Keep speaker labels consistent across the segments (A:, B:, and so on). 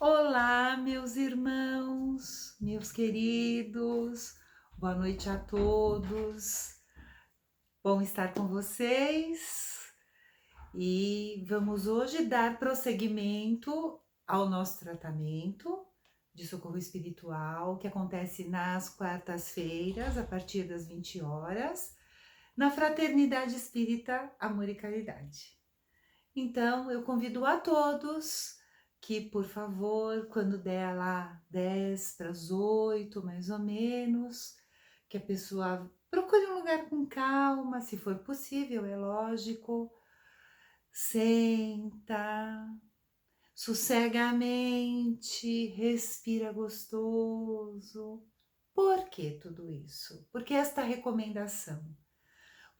A: Olá, meus irmãos, meus queridos, boa noite a todos. Bom estar com vocês e vamos hoje dar prosseguimento ao nosso tratamento de socorro espiritual que acontece nas quartas-feiras, a partir das 20 horas, na Fraternidade Espírita Amor e Caridade. Então, eu convido a todos que, por favor, quando der lá 10 para as 8, mais ou menos, que a pessoa procure um lugar com calma, se for possível, é lógico. Senta, sossega a mente, respira gostoso. Por que tudo isso? Por que esta recomendação?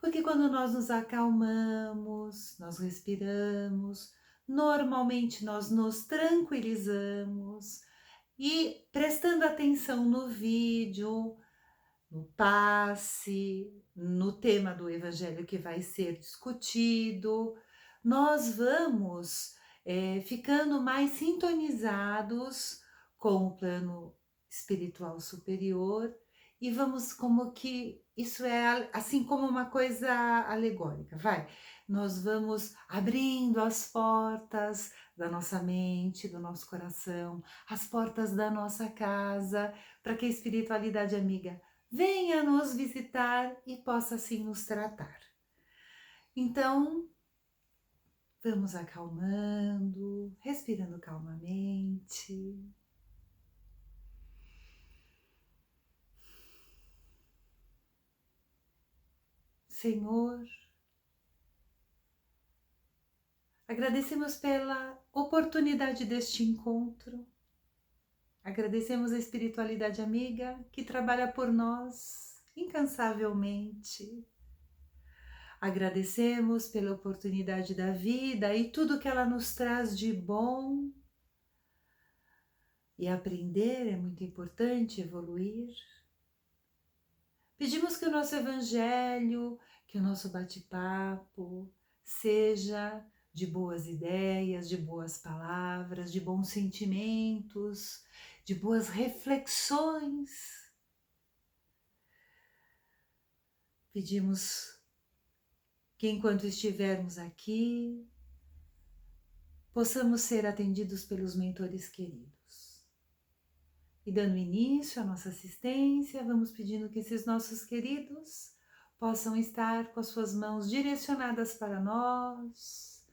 A: Porque quando nós nos acalmamos, nós respiramos, normalmente nós nos tranquilizamos e prestando atenção no vídeo, no passe, no tema do evangelho que vai ser discutido, nós vamos ficando mais sintonizados com o plano espiritual superior e vamos como que isso é assim como uma coisa alegórica, vai. Nós vamos abrindo as portas da nossa mente, do nosso coração, as portas da nossa casa, para que a espiritualidade amiga venha nos visitar e possa assim nos tratar. Então, vamos acalmando, respirando calmamente. Senhor, agradecemos pela oportunidade deste encontro. Agradecemos a espiritualidade amiga que trabalha por nós incansavelmente. Agradecemos pela oportunidade da vida e tudo que ela nos traz de bom. E aprender é muito importante, evoluir. Pedimos que o nosso evangelho, que o nosso bate-papo seja de boas ideias, de boas palavras, de bons sentimentos, de boas reflexões. Pedimos que enquanto estivermos aqui, possamos ser atendidos pelos mentores queridos. E dando início à nossa assistência, vamos pedindo que esses nossos queridos possam estar com as suas mãos direcionadas para nós,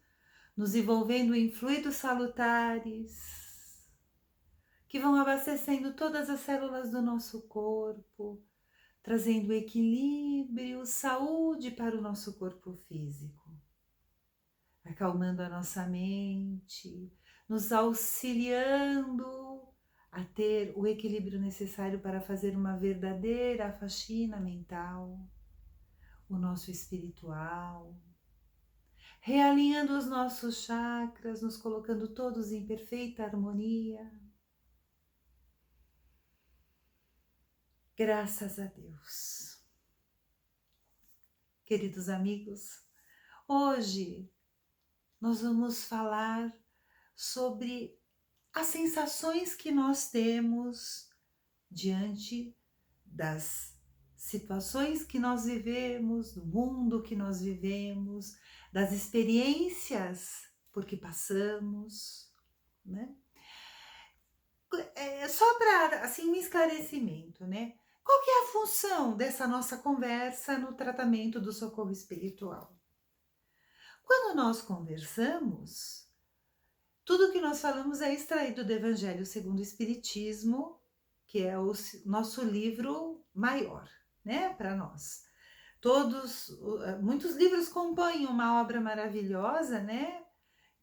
A: nos envolvendo em fluidos salutares, que vão abastecendo todas as células do nosso corpo, trazendo equilíbrio, saúde para o nosso corpo físico, acalmando a nossa mente, nos auxiliando a ter o equilíbrio necessário para fazer uma verdadeira faxina mental, o nosso espiritual, realinhando os nossos chakras, nos colocando todos em perfeita harmonia. Graças a Deus. Queridos amigos, hoje nós vamos falar sobre as sensações que nós temos diante das situações que nós vivemos, do mundo que nós vivemos, das experiências por que passamos, né? Só para assim um esclarecimento, né? Qual que é a função dessa nossa conversa no tratamento do socorro espiritual? Quando nós conversamos, tudo que nós falamos é extraído do Evangelho segundo o Espiritismo, que é o nosso livro maior, né, para nós. Muitos livros compõem uma obra maravilhosa, né,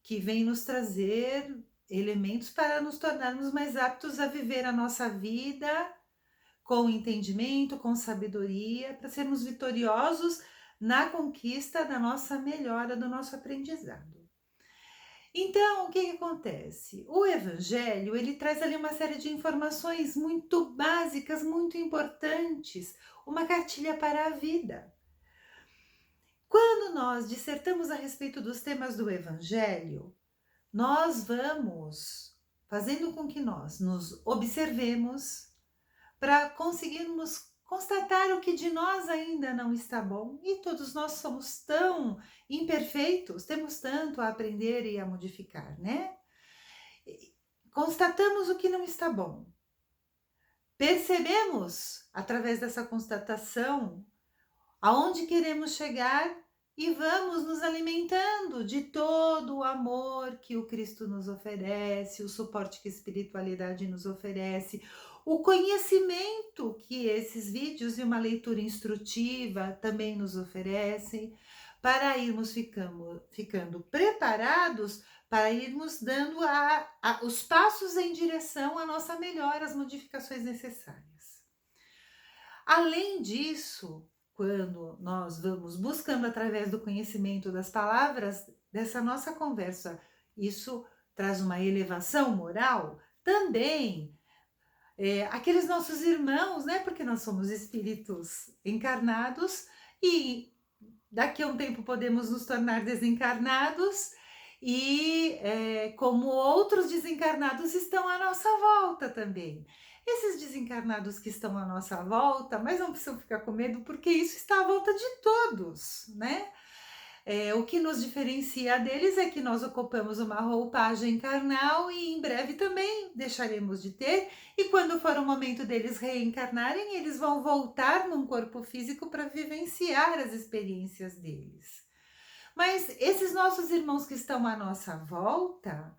A: que vem nos trazer elementos para nos tornarmos mais aptos a viver a nossa vida com entendimento, com sabedoria, para sermos vitoriosos na conquista da nossa melhora, do nosso aprendizado. Então, o que que acontece? O evangelho, ele traz ali uma série de informações muito básicas, muito importantes, uma cartilha para a vida. Quando nós dissertamos a respeito dos temas do evangelho, nós vamos fazendo com que nós nos observemos para conseguirmos constatar o que de nós ainda não está bom. E todos nós somos tão imperfeitos, temos tanto a aprender e a modificar, né? Constatamos o que não está bom. Percebemos, através dessa constatação, aonde queremos chegar e vamos nos alimentando de todo o amor que o Cristo nos oferece, o suporte que a espiritualidade nos oferece, o conhecimento que esses vídeos e uma leitura instrutiva também nos oferecem, para irmos ficando preparados para irmos dando os passos em direção à nossa melhora, as modificações necessárias. Além disso, quando nós vamos buscando através do conhecimento das palavras dessa nossa conversa, isso traz uma elevação moral, também aqueles nossos irmãos, né? Porque nós somos espíritos encarnados e daqui a um tempo podemos nos tornar desencarnados e como outros desencarnados estão à nossa volta também. Esses desencarnados que estão à nossa volta, mas não precisam ficar com medo, porque isso está à volta de todos, né? O que nos diferencia deles é que nós ocupamos uma roupagem carnal e em breve também deixaremos de ter, e quando for o momento deles reencarnarem, eles vão voltar num corpo físico para vivenciar as experiências deles. Mas esses nossos irmãos que estão à nossa volta,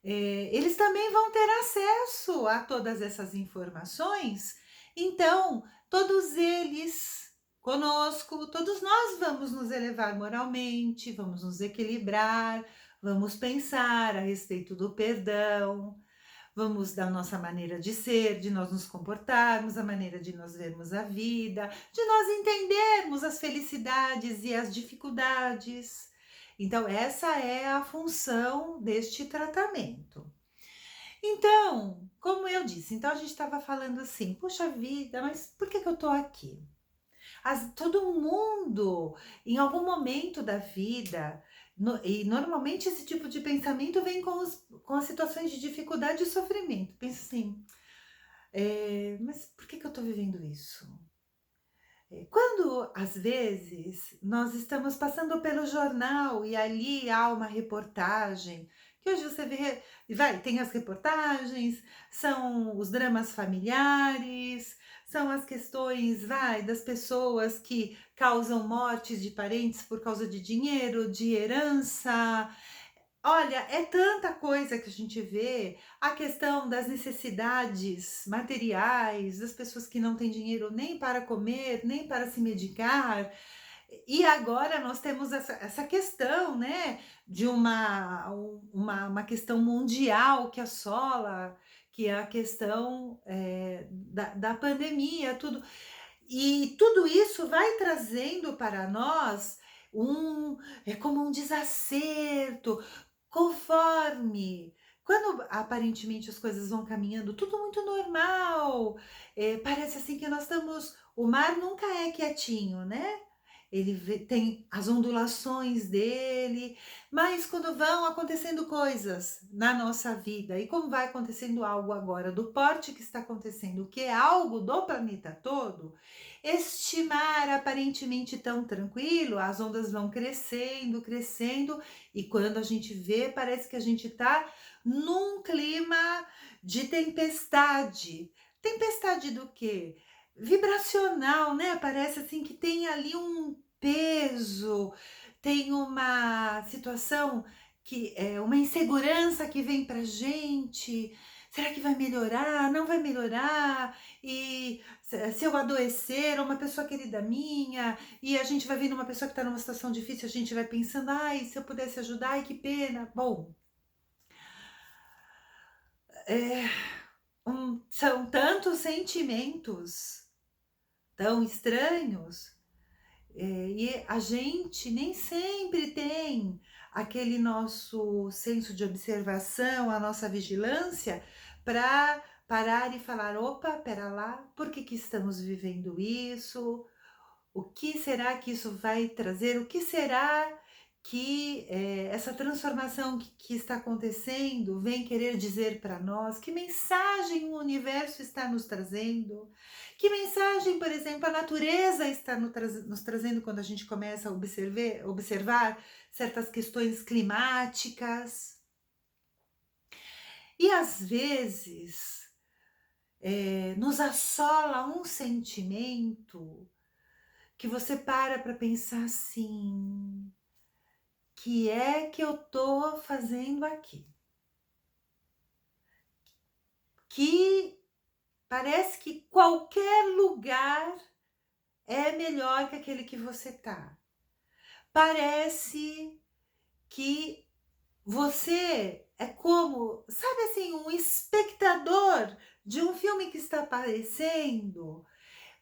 A: eles também vão ter acesso a todas essas informações, então todos eles conosco, todos nós vamos nos elevar moralmente, vamos nos equilibrar, vamos pensar a respeito do perdão, vamos da nossa maneira de ser, de nós nos comportarmos, a maneira de nós vermos a vida, de nós entendermos as felicidades e as dificuldades. Então, essa é a função deste tratamento. Então, como eu disse, então a gente estava falando assim, puxa vida, mas por que eu estou aqui? Todo mundo, em algum momento da vida, e normalmente esse tipo de pensamento vem com as situações de dificuldade e sofrimento. Pensa assim, mas por que eu estou vivendo isso? Quando, às vezes, nós estamos passando pelo jornal e ali há uma reportagem, que hoje você vê, tem as reportagens, são os dramas familiares, são as questões, das pessoas que causam mortes de parentes por causa de dinheiro, de herança. Olha, é tanta coisa que a gente vê, a questão das necessidades materiais, das pessoas que não têm dinheiro nem para comer, nem para se medicar. E agora nós temos essa questão, né, de uma questão mundial que assola, que é a questão da pandemia, tudo. E tudo isso vai trazendo para nós é como um desacerto, conforme quando aparentemente as coisas vão caminhando tudo muito normal, parece assim que nós estamos o mar nunca é quietinho, né, tem as ondulações dele, mas quando vão acontecendo coisas na nossa vida, e como vai acontecendo algo agora do porte que está acontecendo, que é algo do planeta todo, este mar aparentemente tão tranquilo, as ondas vão crescendo, crescendo, e quando a gente vê, parece que a gente está num clima de tempestade. Tempestade do quê? Vibracional, né? Parece assim que tem ali um peso, tem uma situação que é uma insegurança que vem pra gente. Será que vai melhorar? Não vai melhorar? E se eu adoecer, uma pessoa querida minha, e a gente vai vendo uma pessoa que está numa situação difícil, a gente vai pensando, ai, se eu pudesse ajudar, ai, que pena. Bom, é, são tantos sentimentos tão estranhos, e a gente nem sempre tem aquele nosso senso de observação, a nossa vigilância para parar e falar: opa, pera lá, por que estamos vivendo isso? O que será que isso vai trazer? O que será que essa transformação que está acontecendo vem querer dizer para nós, que mensagem o universo está nos trazendo, que mensagem, por exemplo, a natureza está nos trazendo quando a gente começa a observar certas questões climáticas. E às vezes nos assola um sentimento que você para pensar assim: que é que eu tô fazendo aqui? Que parece que qualquer lugar é melhor que aquele que você tá. Parece que você é como, sabe assim, um espectador de um filme que está aparecendo,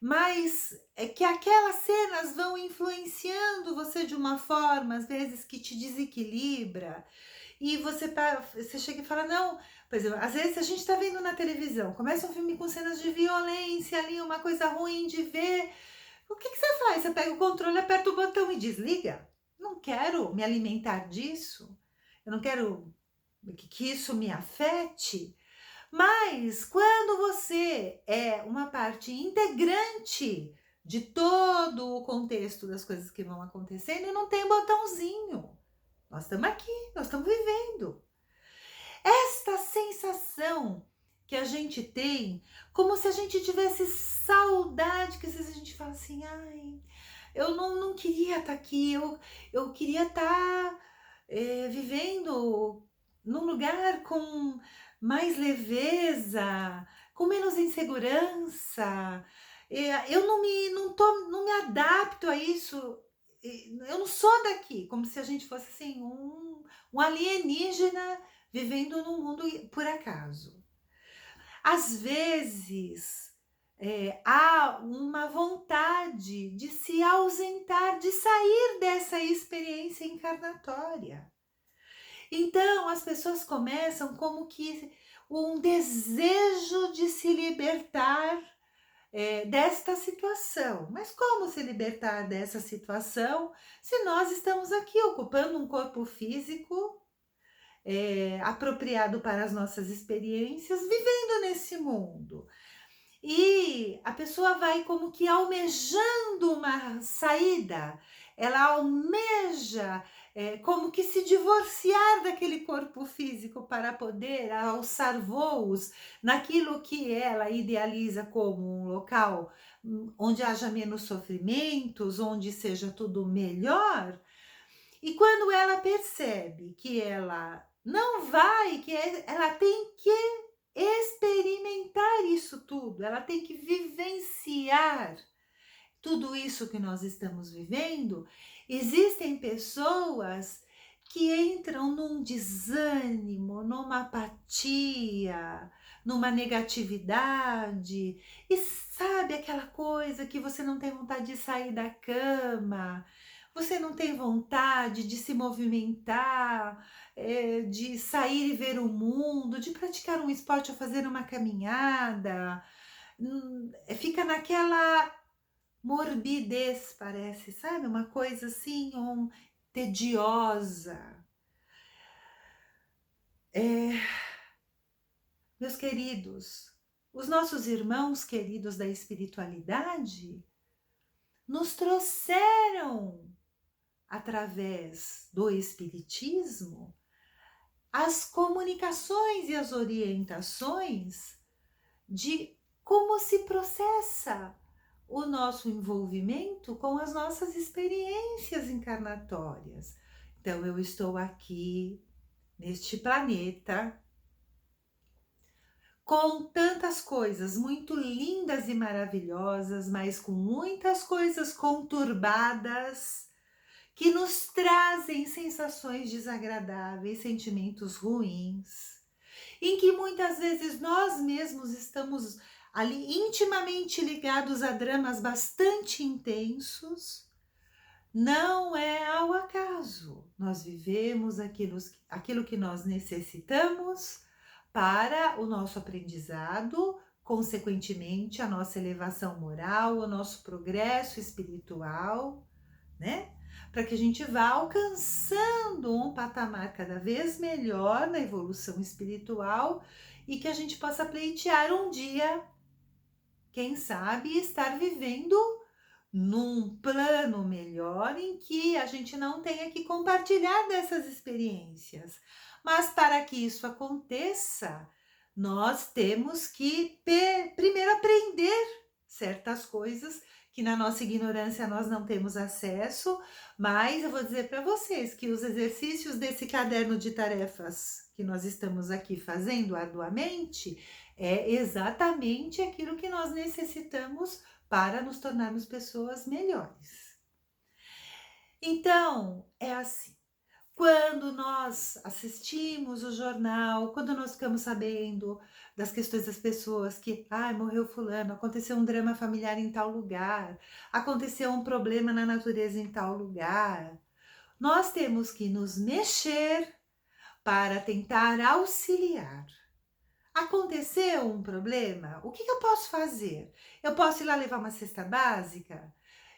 A: mas é que aquelas cenas vão influenciando você de uma forma, às vezes, que te desequilibra. E você chega e fala: "Não", por exemplo, às vezes a gente está vendo na televisão, começa um filme com cenas de violência ali, uma coisa ruim de ver, o que que você faz? Você pega o controle, aperta o botão e desliga? Não quero me alimentar disso, eu não quero que isso me afete. Mas quando você é uma parte integrante de todo o contexto das coisas que vão acontecendo, não tem botãozinho. Nós estamos aqui, nós estamos vivendo. Esta sensação que a gente tem, como se a gente tivesse saudade, que às vezes a gente fala assim: "Ai, eu não queria estar aqui, eu queria estar, vivendo num lugar com mais leveza, com menos insegurança, eu não me adapto a isso, eu não sou daqui", como se a gente fosse, assim, um alienígena vivendo num mundo por acaso. Às vezes, há uma vontade de se ausentar, de sair dessa experiência encarnatória. Então, as pessoas começam como que um desejo de se libertar, desta situação. Mas como se libertar dessa situação se nós estamos aqui ocupando um corpo físico, apropriado para as nossas experiências, vivendo nesse mundo. E a pessoa vai como que almejando uma saída, ela almeja, como que se divorciar daquele corpo físico para poder alçar voos naquilo que ela idealiza como um local, onde haja menos sofrimentos, onde seja tudo melhor. E quando ela percebe que ela não vai, ela tem que experimentar isso tudo, ela tem que vivenciar tudo isso que nós estamos vivendo. Existem pessoas que entram num desânimo, numa apatia, numa negatividade, e sabe aquela coisa que você não tem vontade de sair da cama, você não tem vontade de se movimentar, de sair e ver o mundo, de praticar um esporte ou fazer uma caminhada, fica naquela morbidez, parece, sabe, uma coisa assim, tediosa. Eh, Meus queridos, os nossos irmãos queridos da espiritualidade nos trouxeram, através do espiritismo, as comunicações e as orientações de como se processa o nosso envolvimento com as nossas experiências encarnatórias. Então, eu estou aqui neste planeta com tantas coisas muito lindas e maravilhosas, mas com muitas coisas conturbadas que nos trazem sensações desagradáveis, sentimentos ruins, em que muitas vezes nós mesmos estamos ali intimamente ligados a dramas bastante intensos. Não é ao acaso. Nós vivemos aquilo que nós necessitamos para o nosso aprendizado, consequentemente, a nossa elevação moral, o nosso progresso espiritual, né? para que a gente vá alcançando um patamar cada vez melhor na evolução espiritual e que a gente possa pleitear um dia, quem sabe, estar vivendo num plano melhor em que a gente não tenha que compartilhar dessas experiências. Mas para que isso aconteça, nós temos que primeiro aprender certas coisas que na nossa ignorância nós não temos acesso, mas eu vou dizer para vocês que os exercícios desse caderno de tarefas que nós estamos aqui fazendo arduamente é exatamente aquilo que nós necessitamos para nos tornarmos pessoas melhores. Então, é assim, quando nós assistimos o jornal, quando nós ficamos sabendo das questões das pessoas que, ai, morreu fulano, aconteceu um drama familiar em tal lugar, aconteceu um problema na natureza em tal lugar, nós temos que nos mexer para tentar auxiliar. Aconteceu um problema? O que eu posso fazer? Eu posso ir lá levar uma cesta básica?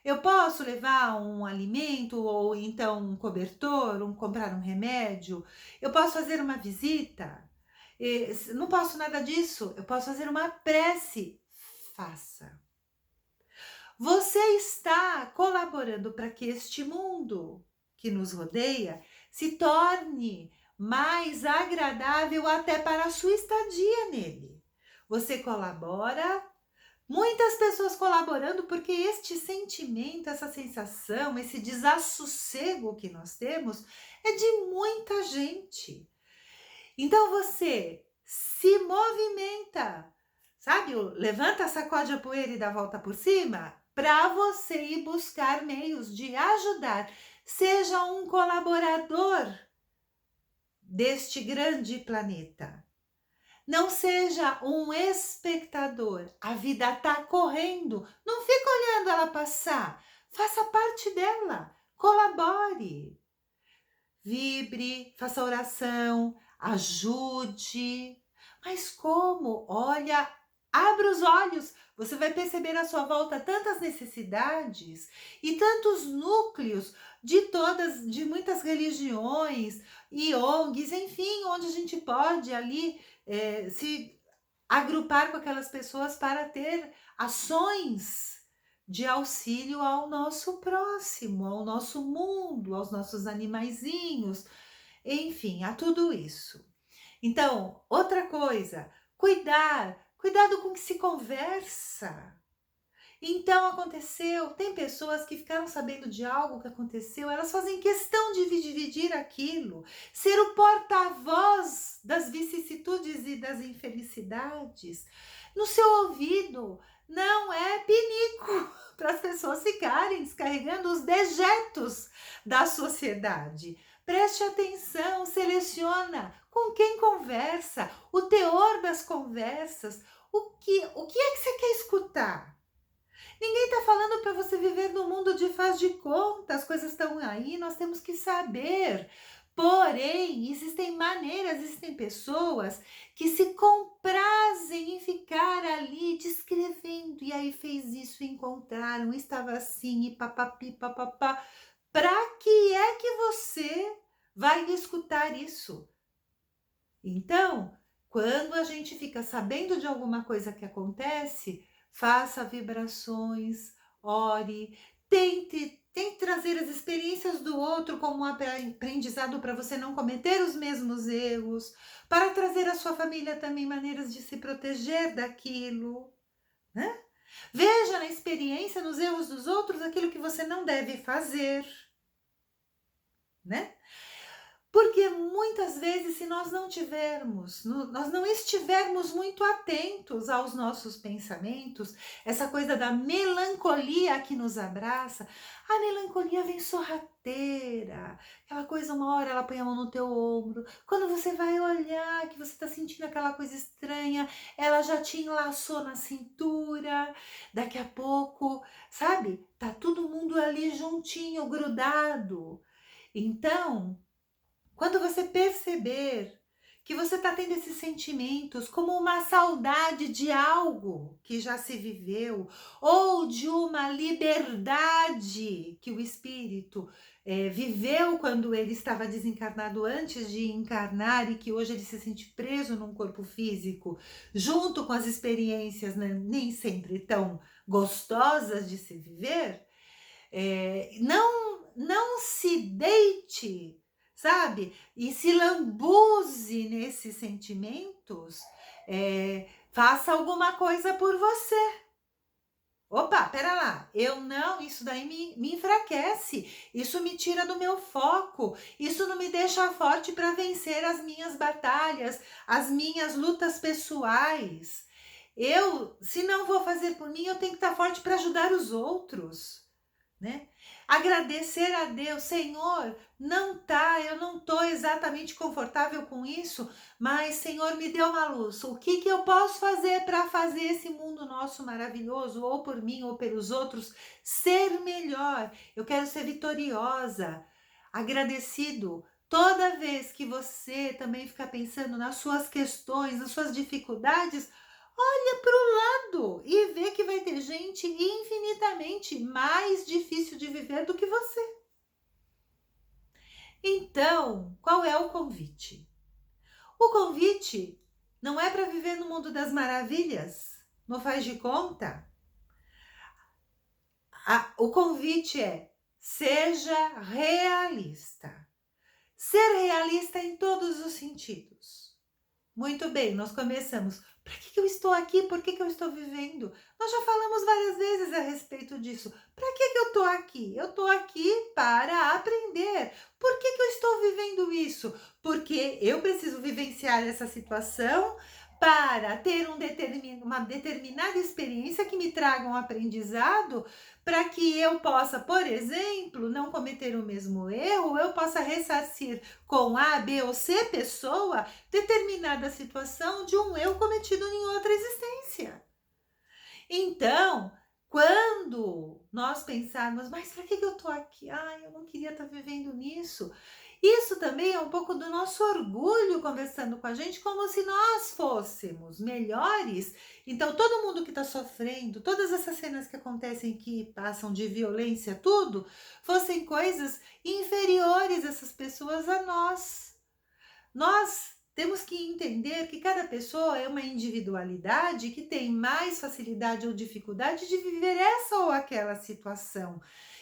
A: Eu posso levar um alimento ou então um cobertor, comprar um remédio? Eu posso fazer uma visita? Não posso nada disso. Eu posso fazer uma prece. Faça. Você está colaborando para que este mundo que nos rodeia se torne mais agradável até para a sua estadia nele. Você colabora, muitas pessoas colaborando, porque este sentimento, essa sensação, esse desassossego que nós temos é de muita gente. Então você se movimenta, sabe? Levanta, sacode a poeira e dá a volta por cima para você ir buscar meios de ajudar. Seja um colaborador deste grande planeta. Não seja um espectador. A vida está correndo. Não fica olhando ela passar. Faça parte dela. Colabore. Vibre, faça oração, ajude. Mas como? Olha, abra os olhos. Você vai perceber à sua volta tantas necessidades e tantos núcleos de muitas religiões e ONGs, enfim, onde a gente pode ali se agrupar com aquelas pessoas para ter ações de auxílio ao nosso próximo, ao nosso mundo, aos nossos animaizinhos, enfim, a tudo isso. Então, outra coisa, cuidado com o que se conversa. Então aconteceu, tem pessoas que ficaram sabendo de algo que aconteceu, elas fazem questão de dividir aquilo, ser o porta-voz das vicissitudes e das infelicidades. No seu ouvido não é pinico para as pessoas ficarem descarregando os dejetos da sociedade. Preste atenção, seleciona com quem conversa, o teor das conversas, o que é que você quer escutar? Ninguém está falando para você viver no mundo de faz de conta, as coisas estão aí, nós temos que saber. Porém, existem pessoas que se comprazem em ficar ali descrevendo, e aí fez isso, encontraram, estava assim, e papapi, papapá. Para que é que você vai escutar isso? Então, quando a gente fica sabendo de alguma coisa que acontece, faça vibrações, ore, tente trazer as experiências do outro como um aprendizado para você não cometer os mesmos erros, para trazer à sua família também maneiras de se proteger daquilo, né? Veja na experiência, nos erros dos outros, aquilo que você não deve fazer, né? Porque muitas vezes, se nós não estivermos muito atentos aos nossos pensamentos, essa coisa da melancolia que nos abraça, a melancolia vem sorrateira, aquela coisa, uma hora ela põe a mão no teu ombro, quando você vai olhar que você está sentindo aquela coisa estranha, ela já te enlaçou na cintura, daqui a pouco, sabe? Tá todo mundo ali juntinho, grudado. Então, quando você perceber que você está tendo esses sentimentos como uma saudade de algo que já se viveu, ou de uma liberdade que o espírito viveu quando ele estava desencarnado antes de encarnar e que hoje ele se sente preso num corpo físico, junto com as experiências, né, nem sempre tão gostosas de se viver. Não se deite, sabe, e se lambuze nesses sentimentos, faça alguma coisa por você. Opa, espera lá, eu não, isso daí me enfraquece, isso me tira do meu foco, isso não me deixa forte para vencer as minhas batalhas, as minhas lutas pessoais. Se não vou fazer por mim, eu tenho que estar forte para ajudar os outros, né? Agradecer a Deus, Senhor, eu não estou exatamente confortável com isso, mas Senhor, me deu uma luz. O que eu posso fazer para fazer esse mundo nosso maravilhoso, ou por mim ou pelos outros, ser melhor? Eu quero ser vitoriosa, agradecido. Toda vez que você também ficar pensando nas suas questões, nas suas dificuldades, olha para o lado e vê que vai ter gente infinitamente mais difícil de viver do que você. Então, qual é o convite? O convite não é para viver no mundo das maravilhas, não faz de conta. O convite é: seja realista. Ser realista em todos os sentidos. Muito bem, nós começamos. Para que eu estou aqui? Por que eu estou vivendo? Nós já falamos várias vezes a respeito disso. Para que eu estou aqui? Eu estou aqui para aprender. Por que eu estou vivendo isso? Porque eu preciso vivenciar essa situação para ter uma determinada experiência que me traga um aprendizado, para que eu possa, por exemplo, não cometer o mesmo erro, eu possa ressarcir com A, B ou C pessoa determinada situação de um eu cometido em outra existência. Então, quando nós pensarmos, mas para que eu estou aqui? Eu não queria estar vivendo nisso. Isso também é um pouco do nosso orgulho conversando com a gente, como se nós fôssemos melhores. Então, todo mundo que está sofrendo, todas essas cenas que acontecem, que passam de violência, tudo, fossem coisas inferiores essas pessoas a nós. Nós temos que entender que cada pessoa é uma individualidade que tem mais facilidade ou dificuldade de viver essa ou aquela situação.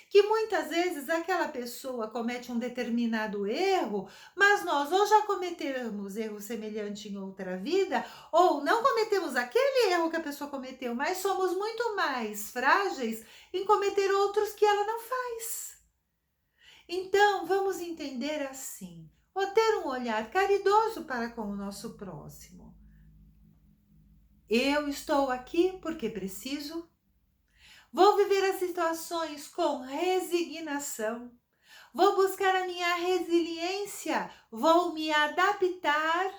A: Que muitas vezes aquela pessoa comete um determinado erro, mas nós ou já cometemos erro semelhante em outra vida, ou não cometemos aquele erro que a pessoa cometeu, mas somos muito mais frágeis em cometer outros que ela não faz. Então, vamos entender assim, ou ter um olhar caridoso para com o nosso próximo. Eu estou aqui porque preciso. Vou viver as situações com resignação. Vou buscar a minha resiliência. Vou me adaptar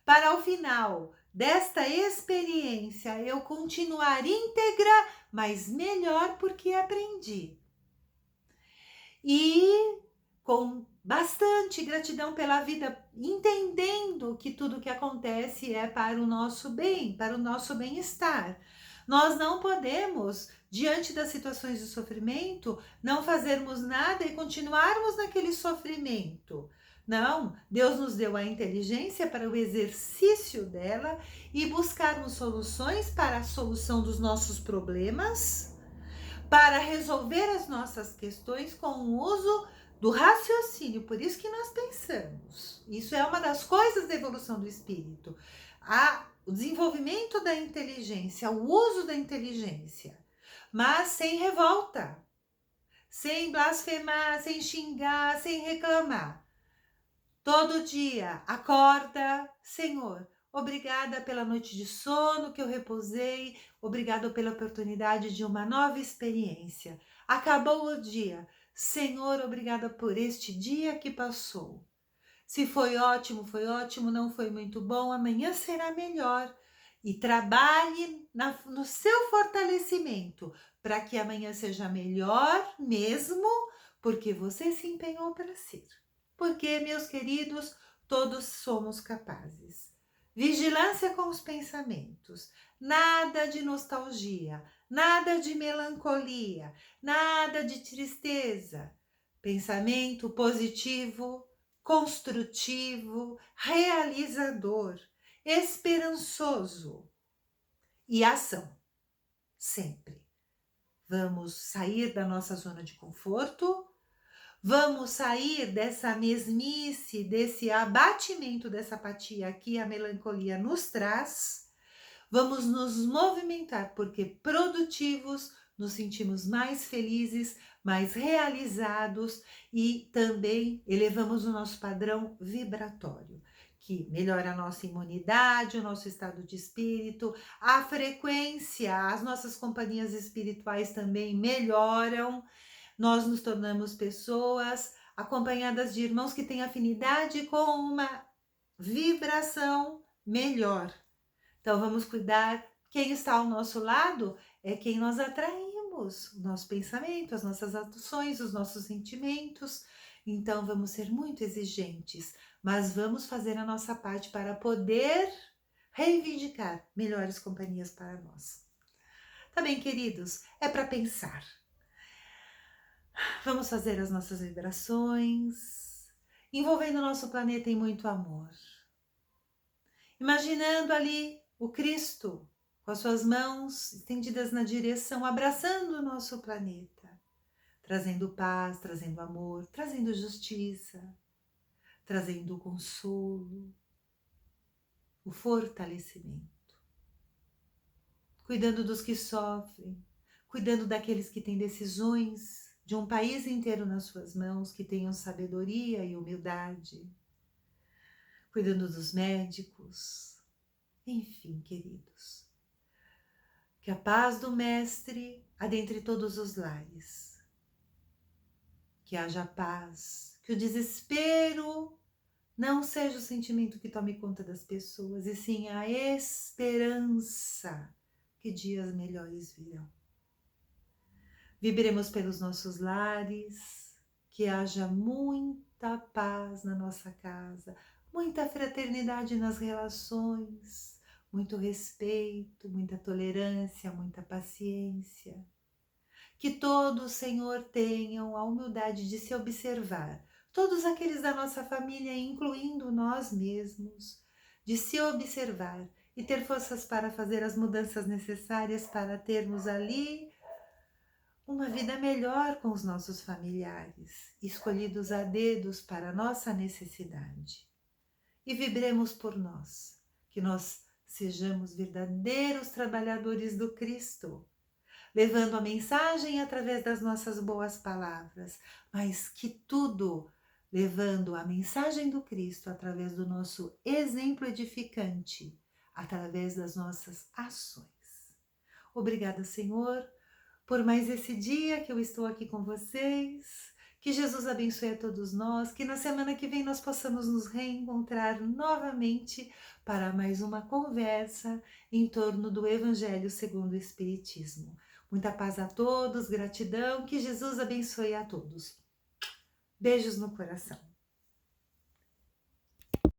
A: para ao final desta experiência eu continuar íntegra, mas melhor porque aprendi. E com bastante gratidão pela vida, entendendo que tudo que acontece é para o nosso bem, para o nosso bem-estar. Nós não podemos, diante das situações de sofrimento, não fazermos nada e continuarmos naquele sofrimento. Não, Deus nos deu a inteligência para o exercício dela e buscarmos soluções para a solução dos nossos problemas, para resolver as nossas questões com o uso do raciocínio. Por isso que nós pensamos. Isso é uma das coisas da evolução do espírito. O desenvolvimento da inteligência, o uso da inteligência, mas sem revolta, sem blasfemar, sem xingar, sem reclamar. Todo dia acorda, Senhor, obrigada pela noite de sono que eu repousei, obrigada pela oportunidade de uma nova experiência. Acabou o dia, Senhor, obrigada por este dia que passou. Se foi ótimo, não foi muito bom, amanhã será melhor. E trabalhe no seu fortalecimento para que amanhã seja melhor mesmo, porque você se empenhou para ser. Porque, meus queridos, todos somos capazes. Vigilância com os pensamentos, nada de nostalgia, nada de melancolia, nada de tristeza. Pensamento positivo, construtivo, realizador, esperançoso e ação, sempre. Vamos sair da nossa zona de conforto, vamos sair dessa mesmice, desse abatimento, dessa apatia que a melancolia nos traz. Vamos nos movimentar, porque produtivos nos sentimos mais felizes, mais realizados e também elevamos o nosso padrão vibratório, que melhora a nossa imunidade, o nosso estado de espírito, a frequência, as nossas companhias espirituais também melhoram. Nós nos tornamos pessoas acompanhadas de irmãos que têm afinidade com uma vibração melhor. Então vamos cuidar, quem está ao nosso lado é quem nós atraímos, o nosso pensamento, as nossas ações, os nossos sentimentos. Então vamos ser muito exigentes, mas vamos fazer a nossa parte para poder reivindicar melhores companhias para nós. Tá bem, queridos? É para pensar. Vamos fazer as nossas vibrações, envolvendo o nosso planeta em muito amor. Imaginando ali o Cristo com as suas mãos estendidas na direção, abraçando o nosso planeta, trazendo paz, trazendo amor, trazendo justiça, trazendo o consolo, o fortalecimento, cuidando dos que sofrem, cuidando daqueles que têm decisões de um país inteiro nas suas mãos, que tenham sabedoria e humildade, cuidando dos médicos, enfim, queridos. Que a paz do Mestre adentre todos os lares. Que haja paz, que o desespero não seja o sentimento que tome conta das pessoas, e sim a esperança que dias melhores virão. Vibremos pelos nossos lares, que haja muita paz na nossa casa, muita fraternidade nas relações, muito respeito, muita tolerância, muita paciência. Que todos, Senhor, tenham a humildade de se observar, todos aqueles da nossa família, incluindo nós mesmos, de se observar e ter forças para fazer as mudanças necessárias para termos ali uma vida melhor com os nossos familiares, escolhidos a dedos para a nossa necessidade. E vibremos por nós, que nós sejamos verdadeiros trabalhadores do Cristo, levando a mensagem através das nossas boas palavras, mas que tudo levando a mensagem do Cristo através do nosso exemplo edificante, através das nossas ações. Obrigada, Senhor, por mais esse dia que eu estou aqui com vocês. Que Jesus abençoe a todos nós, que na semana que vem nós possamos nos reencontrar novamente para mais uma conversa em torno do Evangelho segundo o Espiritismo. Muita paz a todos, gratidão, que Jesus abençoe a todos. Beijos no coração.